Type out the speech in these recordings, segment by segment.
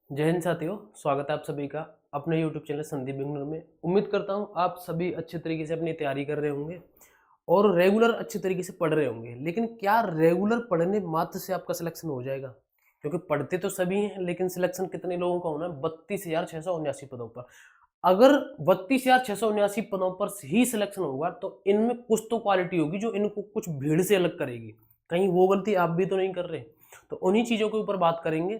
जय हिंद साथियों, स्वागत है आप सभी का अपने YouTube चैनल संदीप बेंगलुरु में। उम्मीद करता हूँ आप सभी अच्छे तरीके से अपनी तैयारी कर रहे होंगे और रेगुलर अच्छे तरीके से पढ़ रहे होंगे। लेकिन क्या रेगुलर पढ़ने मात्र से आपका सिलेक्शन हो जाएगा? क्योंकि पढ़ते तो सभी हैं, लेकिन सिलेक्शन कितने लोगों का होना है? 32,679 पदों पर। अगर 32,679 पदों पर ही सिलेक्शन होगा तो इनमें कुछ तो क्वालिटी होगी जो इनको कुछ भीड़ से अलग करेगी। कहीं वो गलती आप भी तो नहीं कर रहे? तो उन्हीं चीज़ों के ऊपर बात करेंगे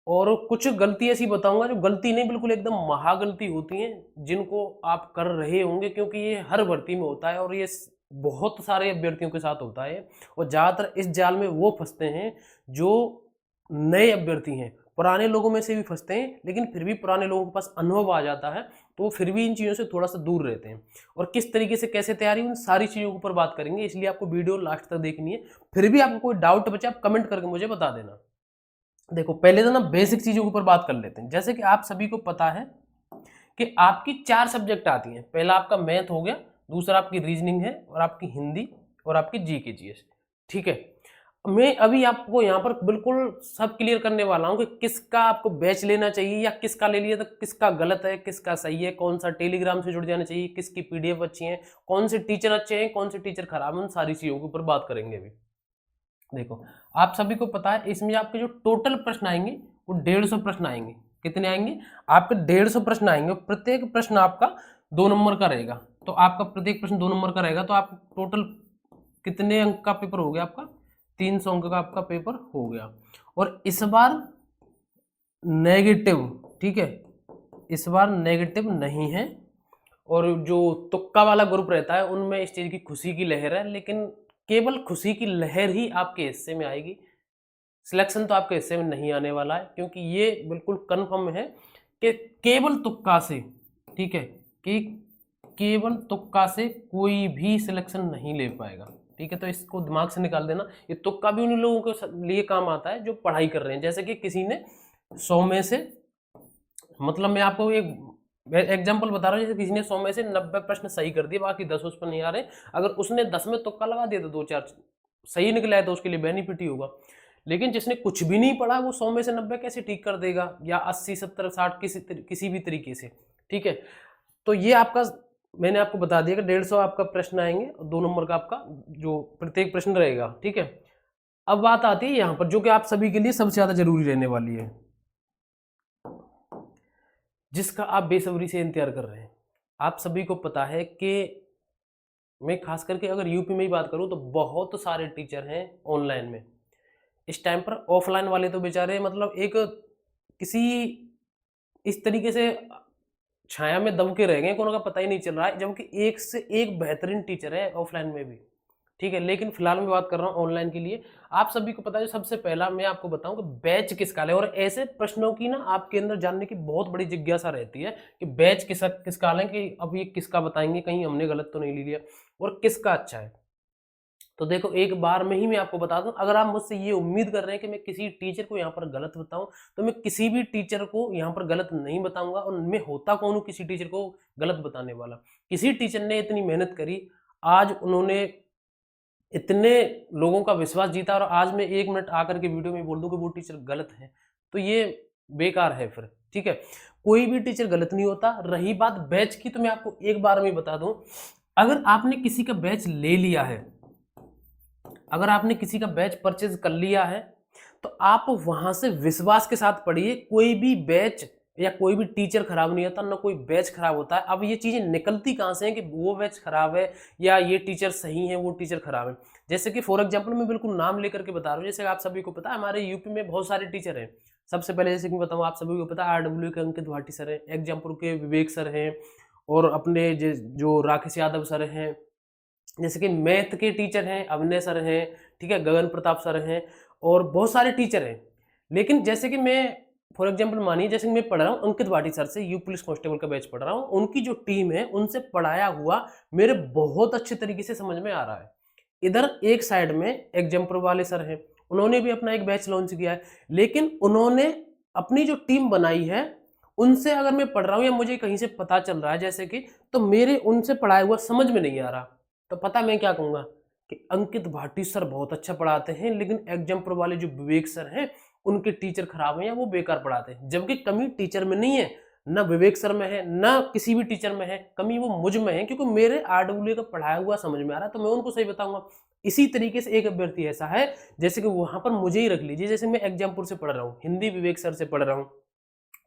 और कुछ गलती ऐसी बताऊँगा जो गलती नहीं, बिल्कुल एकदम महागलती होती हैं, जिनको आप कर रहे होंगे, क्योंकि ये हर भर्ती में होता है और ये बहुत सारे अभ्यर्थियों के साथ होता है। और ज़्यादातर इस जाल में वो फँसते हैं जो नए अभ्यर्थी हैं। पुराने लोगों में से भी फँसते हैं, लेकिन फिर भी पुराने लोगों के पास अनुभव आ जाता है, तो वो फिर भी इन चीज़ों से थोड़ा-सा दूर रहते हैं। और किस तरीके से कैसे तैयारी, उन सारी चीज़ों के ऊपर बात करेंगे, इसलिए आपको वीडियो लास्ट तक देखनी है। फिर भी आपको कोई डाउट बचे, आप कमेंट करके मुझे बता देना। देखो, पहले तो ना बेसिक चीज़ों के ऊपर बात कर लेते हैं। जैसे कि आप सभी को पता है कि आपकी 4 सब्जेक्ट आती हैं। पहला आपका मैथ हो गया, दूसरा आपकी रीजनिंग है और आपकी हिंदी और आपकी जीके जीएस, ठीक है? मैं अभी आपको यहाँ पर बिल्कुल सब क्लियर करने वाला हूँ कि किसका आपको बैच लेना चाहिए या किसका ले लिया तो किसका गलत है, किसका सही है, कौन-सा टेलीग्राम से जुड़ जाना चाहिए, किसकी पीडीएफ अच्छी है, कौन से टीचर अच्छे हैं, कौन से टीचर खराब हैं, उन सारी चीज़ों के ऊपर बात करेंगे अभी। देखो, आप सभी को पता है इसमें आपके जो टोटल प्रश्न आएंगे वो 150 प्रश्न आएंगे। कितने आएंगे? आपके 150 प्रश्न आएंगे। प्रत्येक प्रश्न आपका 2 नंबर का रहेगा। तो आपका प्रत्येक प्रश्न 2 नंबर का रहेगा, तो आप टोटल कितने अंक का पेपर हो गया आपका? 300 अंक का आपका पेपर हो गया। और इस बार नेगेटिव, ठीक है, इस बार नेगेटिव नहीं है। और जो तुक्का वाला ग्रुप रहता है उनमें इस चीज़ की खुशी की लहर है, लेकिन केवल खुशी की लहर ही आपके हिस्से में आएगी। सिलेक्शन तो आपके हिस्से में नहीं आने वाला है, क्योंकि ये बिल्कुल कन्फर्म है कि केवल तुक्का से, ठीक है, कि केवल तुक्का से कोई भी सिलेक्शन नहीं ले पाएगा, ठीक है? तो इसको दिमाग से निकाल देना। ये तुक्का भी उन लोगों के लिए काम आता है जो पढ़ाई कर रहे हैं। जैसे कि किसी ने 100 में से, मतलब मैं आपको एक एग्जाम्पल बता रहा हूँ, जैसे किसी ने 100 में से 90 प्रश्न सही कर दिए, बाकी 10 उस पर नहीं आ रहे। अगर उसने 10 में तुक्का लगा दिया तो 2-4 सही निकला है तो उसके लिए बेनिफिट ही होगा। लेकिन जिसने कुछ भी नहीं पढ़ा वो 100 में से 90 कैसे ठीक कर देगा, या 80, 70, 60 किसी भी तरीके से, ठीक है? तो ये आपका, मैंने आपको बता दिया कि 150 आपका प्रश्न आएंगे और 2 नंबर का आपका जो प्रत्येक प्रश्न रहेगा, ठीक है? अब बात आती है यहाँ पर जो कि आप सभी के लिए सबसे ज्यादा जरूरी रहने वाली है, जिसका आप बेसब्री से इंतजार कर रहे हैं। आप सभी को पता है कि मैं खास करके अगर यूपी में ही बात करूं तो बहुत सारे टीचर हैं ऑनलाइन में इस टाइम पर। ऑफलाइन वाले तो बेचारे मतलब एक किसी इस तरीके से छाया में दब के रह गए कि उनका पता ही नहीं चल रहा है, जबकि एक से एक बेहतरीन टीचर है ऑफलाइन में भी, ठीक है? लेकिन फिलहाल मैं बात कर रहा हूँ ऑनलाइन के लिए। आप सभी को पता है, सबसे पहला मैं आपको बताऊं कि बैच किसका लें, और ऐसे प्रश्नों की ना आपके अंदर जानने की बहुत बड़ी जिज्ञासा रहती है कि बैच किसका लें, कि अब ये किसका बताएंगे, कहीं हमने गलत तो नहीं ले लिया, और किसका अच्छा है। तो देखो, एक बार में ही मैं आपको बता दूं, अगर आप मुझसे ये उम्मीद कर रहे हैं कि मैं किसी टीचर को यहाँ पर गलत बताऊं, तो मैं किसी भी टीचर को यहाँ पर गलत नहीं बताऊंगा। और मैं होता कौन हूँ किसी टीचर को गलत बताने वाला? किसी टीचर ने इतनी मेहनत करी, आज उन्होंने इतने लोगों का विश्वास जीता, और आज मैं 1 मिनट आकर के वीडियो में बोल दूं कि वो टीचर गलत है, तो ये बेकार है फिर, ठीक है? कोई भी टीचर गलत नहीं होता। रही बात बैच की, तो मैं आपको एक बार में बता दूं, अगर आपने किसी का बैच ले लिया है, अगर आपने किसी का बैच परचेज कर लिया है, तो आप वहां से विश्वास के साथ पढ़िए। कोई भी बैच या कोई भी टीचर खराब नहीं होता, ना कोई बैच खराब होता है। अब ये चीजें निकलती कहां से हैं कि वो बैच खराब है या ये टीचर सही है, वो टीचर खराब है? जैसे कि फॉर एग्जांपल मैं बिल्कुल नाम लेकर के बता रहा हूँ। जैसे आप सभी को पता है हमारे यूपी में बहुत सारे टीचर हैं। सबसे पहले जैसे कि मैं बताऊँ, आप सभी को पता है आरडब्ल्यू के अंकित भाटी सर हैं, एग्जामपुर के विवेक सर हैं, और अपने जो राकेश यादव सर हैं, जैसे कि मैथ के टीचर हैं अभिनय सर हैं, ठीक है, गगन प्रताप सर हैं, और बहुत सारे टीचर हैं। लेकिन जैसे कि मैं फॉर एग्जांपल मानिए, जैसे कि मैं पढ़ रहा हूँ अंकित भाटी सर से, यू पुलिस कांस्टेबल का बैच पढ़ रहा हूँ, उनकी जो टीम है उनसे पढ़ाया हुआ मेरे बहुत अच्छे तरीके से समझ में आ रहा है। इधर एक साइड में एग्जाम्पल वाले सर हैं, उन्होंने भी अपना एक बैच लॉन्च किया है, लेकिन उन्होंने अपनी जो टीम बनाई है उनसे अगर मैं पढ़ रहा हूँ या मुझे कहीं से पता चल रहा है जैसे कि, तो मेरे उनसे पढ़ाया हुआ समझ में नहीं आ रहा, तो पता मैं क्या कहूँगा कि अंकित भाटी सर बहुत अच्छा पढ़ाते हैं, लेकिन एग्जाम्पल वाले जो विवेक सर हैं उनके टीचर खराब हैं या वो बेकार पढ़ाते हैं, जबकि कमी टीचर में नहीं है, ना विवेक सर में है, ना किसी भी टीचर में है, कमी वो मुझ में है, क्योंकि मेरे आरडब्ल्यू का पढ़ाया हुआ समझ में आ रहा है तो मैं उनको सही बताऊंगा। इसी तरीके से एक अभ्यर्थी ऐसा है, जैसे कि वहां पर मुझे ही रख लीजिए, जैसे मैं एग्जामपुर से पढ़ रहा हूँ, हिंदी विवेक सर से पढ़ रहा हूँ,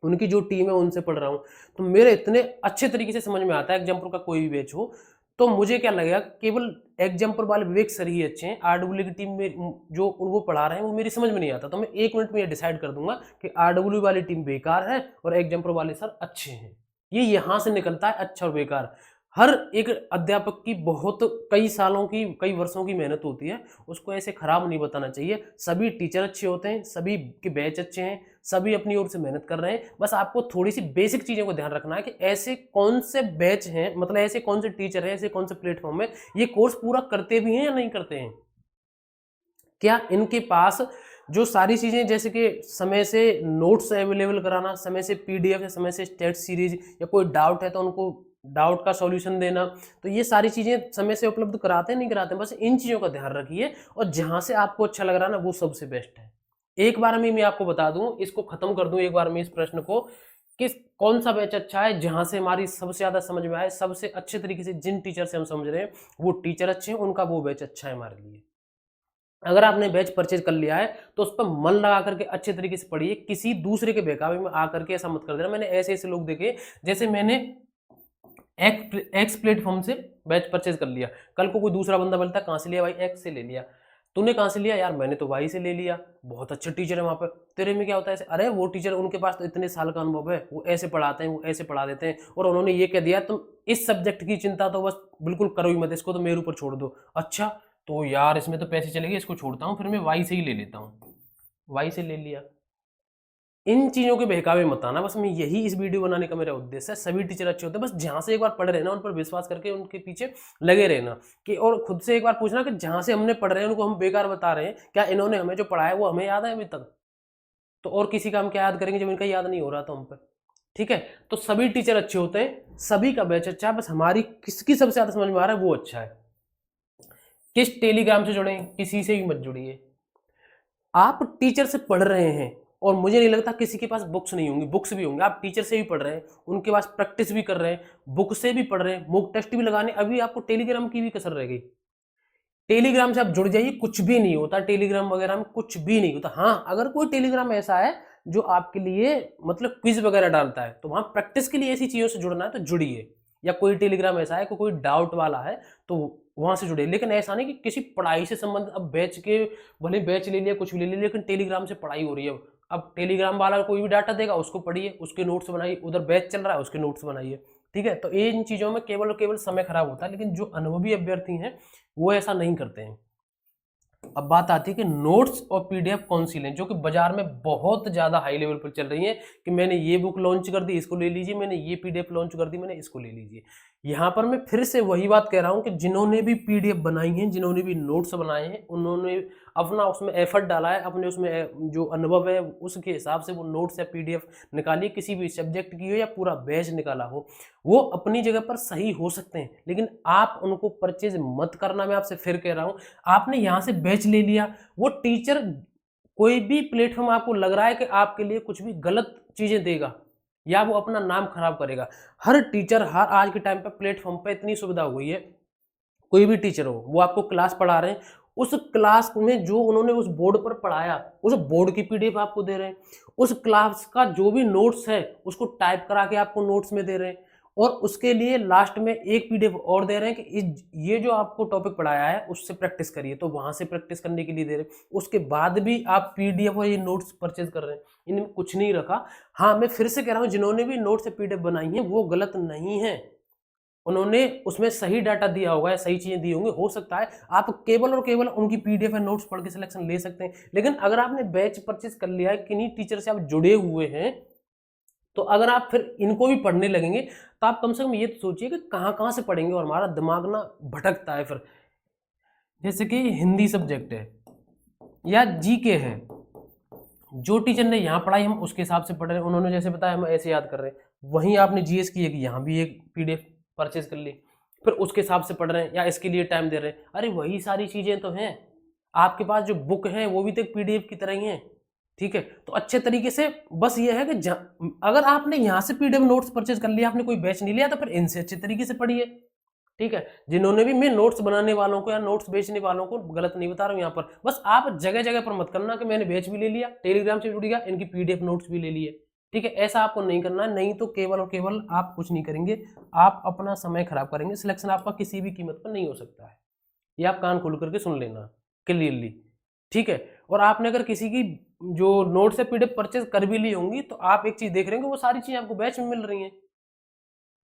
उनकी जो टीम है उनसे पढ़ रहा हूँ, तो मेरे इतने अच्छे तरीके से समझ में आता है एग्जाम्पल का कोई भी बैच हो, तो मुझे क्या लगेगा, केवल एग्जाम्पल वाले विवेक सर ही अच्छे हैं, आरडब्ल्यू की टीम में जो वो पढ़ा रहे हैं वो मेरी समझ में नहीं आता, तो मैं 1 मिनट में ये डिसाइड कर दूंगा कि आरडब्ल्यू वाली टीम बेकार है और एग्जाम्पल वाले सर अच्छे हैं। ये यहाँ से निकलता है अच्छा और बेकार। हर एक अध्यापक की बहुत कई सालों की, कई वर्षों की मेहनत होती है, उसको ऐसे खराब नहीं बताना चाहिए। सभी टीचर अच्छे होते हैं, सभी के बैच अच्छे हैं, सभी अपनी ओर से मेहनत कर रहे हैं, बस आपको थोड़ी सी बेसिक चीजों को ध्यान रखना है कि ऐसे कौन से बैच हैं, मतलब ऐसे कौन से टीचर हैं, ऐसे कौन से प्लेटफॉर्म है ये कोर्स पूरा करते भी हैं या नहीं करते हैं। क्या इनके पास जो सारी चीजें, जैसे कि समय से नोट्स अवेलेबल कराना, समय से पीडीएफ या समय से टेस्ट सीरीज, या कोई डाउट है तो उनको डाउट का सॉल्यूशन देना, तो ये सारी चीजें समय से उपलब्ध कराते हैं नहीं कराते हैं, बस इन चीजों का ध्यान रखिए, और जहां से आपको अच्छा लग रहा है ना वो सबसे बेस्ट है। एक बार में मैं आपको बता दूं, इसको खत्म कर दूं एक बार में इस प्रश्न को, कि कौन सा बैच अच्छा है जहां से हमारी सबसे ज्यादा समझ में आए, सबसे अच्छे तरीके से जिन टीचर से हम समझ रहे हैं वो टीचर अच्छे हैं, उनका वो बैच अच्छा है हमारे लिए। अगर आपने बैच परचेज कर लिया है तो उस पर मन लगा करके अच्छे तरीके से पढ़िए, किसी दूसरे के बहकावे में आकर के ऐसा मत कर देना। मैंने ऐसे ऐसे लोग देखे, जैसे मैंने एक्स प्लेटफॉर्म से बैच परचेज कर लिया, कल को कोई दूसरा बंदा बोलता है कहां से लिया भाई, एक्स से ले लिया। तूने कहां से लिया यार, मैंने तो वाई से ले लिया, बहुत अच्छे टीचर है वहां पर। तेरे में क्या होता है ऐसे, अरे वो टीचर उनके पास तो इतने साल का अनुभव है, वो ऐसे पढ़ाते हैं, वो ऐसे पढ़ा देते हैं, और उन्होंने ये कह दिया तुम इस सब्जेक्ट की चिंता तो बस बिल्कुल करो ही मत, इसको तो मेरे ऊपर छोड़ दो। अच्छा तो यार इसमें तो पैसे चलेंगे, इसको छोड़ता हूँ, फिर मैं वाई से ही ले लेता हूँ, वाई से ले लिया। इन चीजों के बहकावे मत आना, बस मैं यही इस वीडियो बनाने का मेरा उद्देश्य है। सभी टीचर अच्छे होते हैं, बस जहां से एक बार पढ़ रहे हैं ना उन पर विश्वास करके उनके पीछे लगे रहना, कि और खुद से एक बार पूछना कि जहां से हमने पढ़ रहे हैं उनको हम बेकार बता रहे हैं, क्या इन्होंने हमें जो पढ़ाया वो हमें याद है अभी तक? तो और किसी का हम क्या याद करेंगे जब इनका याद नहीं हो रहा था हम पर। ठीक है, तो सभी टीचर अच्छे होते हैं, सभी का बैच अच्छा है, बस हमारी किसकी सबसे ज्यादा समझ में आ रहा है वो अच्छा है। किस टेलीग्राम से जुड़े, किसी से भी मत जुड़िए। आप टीचर से पढ़ रहे हैं, और मुझे नहीं लगता किसी के पास बुक्स नहीं होंगी, बुक्स भी होंगे, आप टीचर से भी पढ़ रहे हैं, उनके पास प्रैक्टिस भी कर रहे हैं, बुक से भी पढ़ रहे हैं, मॉक टेस्ट भी लगाने, अभी आपको टेलीग्राम की भी कसर रह गई। टेलीग्राम से आप जुड़ जाइए, कुछ भी नहीं होता टेलीग्राम वगैरह में, कुछ भी नहीं होता। हाँ अगर कोई टेलीग्राम ऐसा है जो आपके लिए मतलब क्विज वगैरह डालता है, तो वहां प्रैक्टिस के लिए ऐसी चीजों से जुड़ना है तो जुड़िए, या कोई टेलीग्राम ऐसा है कि कोई डाउट वाला है तो वहां से जुड़े, लेकिन ऐसा नहीं कि किसी पढ़ाई से संबंध, अब बैच के भले बैच ले लिया कुछ भी ले लिया, लेकिन टेलीग्राम से पढ़ाई हो रही है, अब टेलीग्राम वाला कोई भी डाटा देगा उसको पढ़िए, उसके नोट्स बनाइए, उधर बैच चल रहा है उसके नोट्स बनाइए। ठीक है, तो इन चीजों में केवल और केवल समय खराब होता है, लेकिन जो अनुभवी अभ्यर्थी हैं वो ऐसा नहीं करते हैं। अब बात आती है कि नोट्स और पीडीएफ कौन सी लें, जो कि बाजार में बहुत ज्यादा हाई लेवल पर चल रही है, कि मैंने ये बुक लॉन्च कर दी इसको ले लीजिए, मैंने ये पीडीएफ लॉन्च कर दी मैंने इसको ले लीजिए। यहां पर मैं फिर से वही बात कह रहा हूं कि जिन्होंने भी पीडीएफ बनाई है, जिन्होंने भी नोट्स बनाए हैं, उन्होंने अपना उसमें एफर्ट डाला है, अपने उसमें जो अनुभव है उसके हिसाब से वो नोट्स या पीडीएफ निकालिए, किसी भी सब्जेक्ट की हो या पूरा बैच निकाला हो, वो अपनी जगह पर सही हो सकते हैं, लेकिन आप उनको परचेज मत करना। मैं आपसे फिर कह रहा हूं, आपने यहां से बैच ले लिया, वो टीचर कोई भी प्लेटफॉर्म आपको लग रहा है कि आपके लिए कुछ भी गलत चीजें देगा या वो अपना नाम खराब करेगा, हर टीचर हर आज के टाइम पर प्लेटफॉर्म पर इतनी सुविधा हो गई है, कोई भी टीचर हो वो आपको क्लास पढ़ा रहे हैं, उस क्लास में जो उन्होंने उस बोर्ड पर पढ़ाया उस बोर्ड की पीडीएफ आपको दे रहे हैं, उस क्लास का जो भी नोट्स है उसको टाइप करा के आपको नोट्स में दे रहे हैं, और उसके लिए लास्ट में एक पीडीएफ और दे रहे हैं कि ये जो आपको टॉपिक पढ़ाया है उससे प्रैक्टिस करिए, तो वहां से प्रैक्टिस करने के लिए दे रहे हैं, उसके बाद भी आप पीडीएफ और ये नोट्स परचेज कर रहे हैं, इनमें कुछ नहीं रखा। हाँ मैं फिर से कह रहा हूँ, जिन्होंने भी नोट्स से पीडीएफ बनाई है वो गलत नहीं है, उन्होंने उसमें सही डाटा दिया होगा, सही चीजें दी होंगी, हो सकता है आप केवल और केवल उनकी पीडीएफ या नोट्स पढ़ के सिलेक्शन ले सकते हैं, लेकिन अगर आपने बैच परचेज कर लिया है, किन्हीं टीचर से आप जुड़े हुए हैं, तो अगर आप फिर इनको भी पढ़ने लगेंगे तो आप कम से कम ये तो सोचिए कि कहाँ कहाँ से पढ़ेंगे, और हमारा दिमाग ना भटकता है फिर। जैसे कि हिंदी सब्जेक्ट है या जीके है, जो टीचर ने यहाँ पढ़ाई हम उसके हिसाब से पढ़ रहे हैं, उन्होंने जैसे बताया हम ऐसे याद कर रहे हैं, वहीं आपने जीएस की है कि यहाँ भी एक पीडीएफ परचेज कर ली, फिर उसके हिसाब से पढ़ रहे हैं या इसके लिए टाइम दे रहे हैं, अरे वही सारी चीजें तो हैं, आपके पास जो बुक है वो भी तो एक पीडीएफ की तरह ही है, ठीक है। तो अच्छे तरीके से बस ये है कि अगर आपने यहाँ से पीडीएफ नोट्स परचेज कर लिया, आपने कोई बैच नहीं लिया, तो फिर इनसे अच्छे तरीके से पढ़िए, ठीक है। जिन्होंने भी, मैं नोट्स बनाने वालों को या नोट्स बेचने वालों को गलत नहीं बता रहा हूँ यहाँ पर, बस आप जगह जगह पर मत करना कि मैंने बैच भी ले लिया, टेलीग्राम से जुड़ गया, इनकी पीडीएफ नोट्स भी ले लिए, ठीक है। ऐसा आपको नहीं करना है, नहीं तो केवल और केवल आप कुछ नहीं करेंगे, आप अपना समय खराब करेंगे। सिलेक्शन आपका किसी भी कीमत पर नहीं हो सकता है, ये आप कान खोल करके सुन लेना क्लियरली, ठीक है। और आपने अगर किसी की जो नोट्स या पीडीएफ परचेज कर भी ली होंगी, तो आप एक चीज देख रहे होंगे, वो सारी चीजें आपको बैच में मिल रही हैं,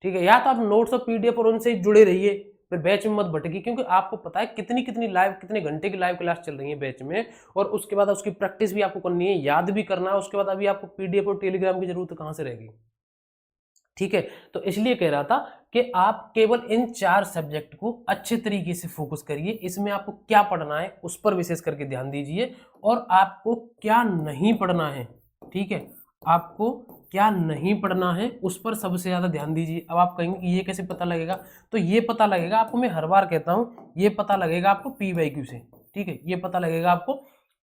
ठीक है। या तो आप नोट्स और पीडीएफ और उनसे जुड़े रहिए, फिर बैच में मत भटकिए, क्योंकि आपको पता है कितनी कितनी लाइव, कितने घंटे की लाइव क्लास चल रही है बैच में, और उसके बाद उसकी प्रैक्टिस भी आपको करनी है, याद भी करना है। उसके बाद अभी आपको पीडीएफ और टेलीग्राम की जरूरत कहां से रहेगी, ठीक है। तो इसलिए कह रहा था कि आप केवल इन 4 सब्जेक्ट को अच्छे तरीके से फोकस करिए। इसमें आपको क्या पढ़ना है उस पर विशेष करके ध्यान दीजिए, और आपको क्या नहीं पढ़ना है, ठीक है, आपको क्या नहीं पढ़ना है उस पर सबसे ज्यादा ध्यान दीजिए। अब आप कहेंगे कि ये कैसे पता लगेगा, तो ये पता लगेगा आपको, मैं हर बार कहता हूं, ये पता लगेगा आपको पीवाईक्यू से, ठीक है। ये पता लगेगा आपको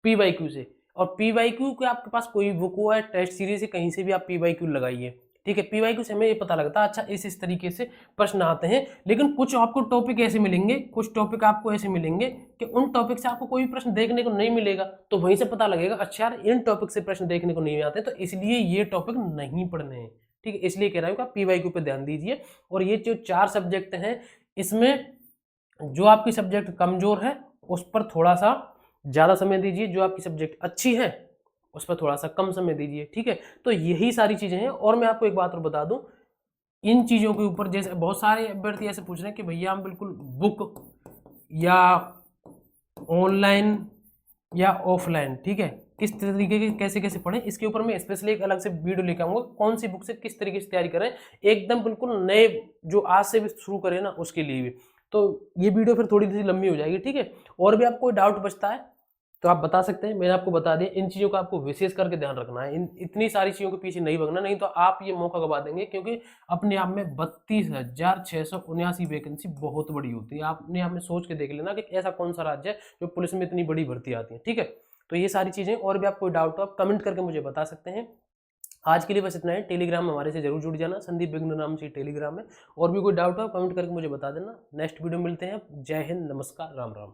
पीवाईक्यू से, और पीवाईक्यू के आपके पास कोई बुक हो है, टेस्ट सीरीज है, कहीं से भी आप पीवाईक्यू लगाइए, ठीक है। पीवाईक्यू से हमें ये पता लगता है, अच्छा इस तरीके से प्रश्न आते हैं। लेकिन कुछ आपको टॉपिक ऐसे मिलेंगे, कुछ टॉपिक आपको ऐसे मिलेंगे कि उन टॉपिक से आपको कोई प्रश्न देखने को नहीं मिलेगा, तो वहीं से पता लगेगा अच्छा यार इन टॉपिक से प्रश्न देखने को नहीं आते, तो इसलिए ये टॉपिक नहीं पढ़ने हैं, ठीक है। इसलिए कह रहा हूँ कि आप पीवाईक्यू पे ध्यान दीजिए। और ये जो 4 सब्जेक्ट हैं, इसमें जो आपकी सब्जेक्ट कमजोर है उस पर थोड़ा सा ज्यादा समय दीजिए, जो आपकी सब्जेक्ट अच्छी है उस पर थोड़ा सा कम समय दीजिए, ठीक है। तो यही सारी चीजें हैं। और मैं आपको एक बात और बता दूं, इन चीजों के ऊपर, जैसे बहुत सारे अभ्यर्थी ऐसे पूछ रहे हैं कि भैया हम बिल्कुल बुक या ऑनलाइन या ऑफलाइन, ठीक है, किस तरीके के कैसे कैसे पढ़ें, इसके ऊपर मैं स्पेशली एक अलग से वीडियो लेकर आऊंगा, कौन सी बुक से किस तरीके से तैयारी करें, एकदम बिल्कुल नए जो आज से भी शुरू करें ना उसके लिए भी। तो ये वीडियो फिर थोड़ी सी लंबी हो जाएगी, ठीक है। और भी आपको कोई डाउट बचता है तो आप बता सकते हैं, मैंने आपको बता दिया। इन चीज़ों का आपको विशेष करके ध्यान रखना है, इतनी सारी चीज़ों के पीछे नहीं भागना, नहीं तो आप ये मौका गवा देंगे, क्योंकि अपने आप में 32,679 वैकेंसी बहुत बड़ी होती है। आपने आप में सोच के देख लेना कि ऐसा कौन सा राज्य है जो पुलिस में इतनी बड़ी भर्ती आती है, ठीक है। तो ये सारी चीज़ें, और भी आप कोई डाउट हो आप कमेंट करके मुझे बता सकते हैं। आज के लिए बस इतना है। टेलीग्राम हमारे से जरूर जुड़ जाना, संदीप बिग्नू नाम से टेलीग्राम है। और भी कोई डाउट हो कमेंट करके मुझे बता देना। नेक्स्ट वीडियो मिलते हैं। जय हिंद, नमस्कार, राम राम।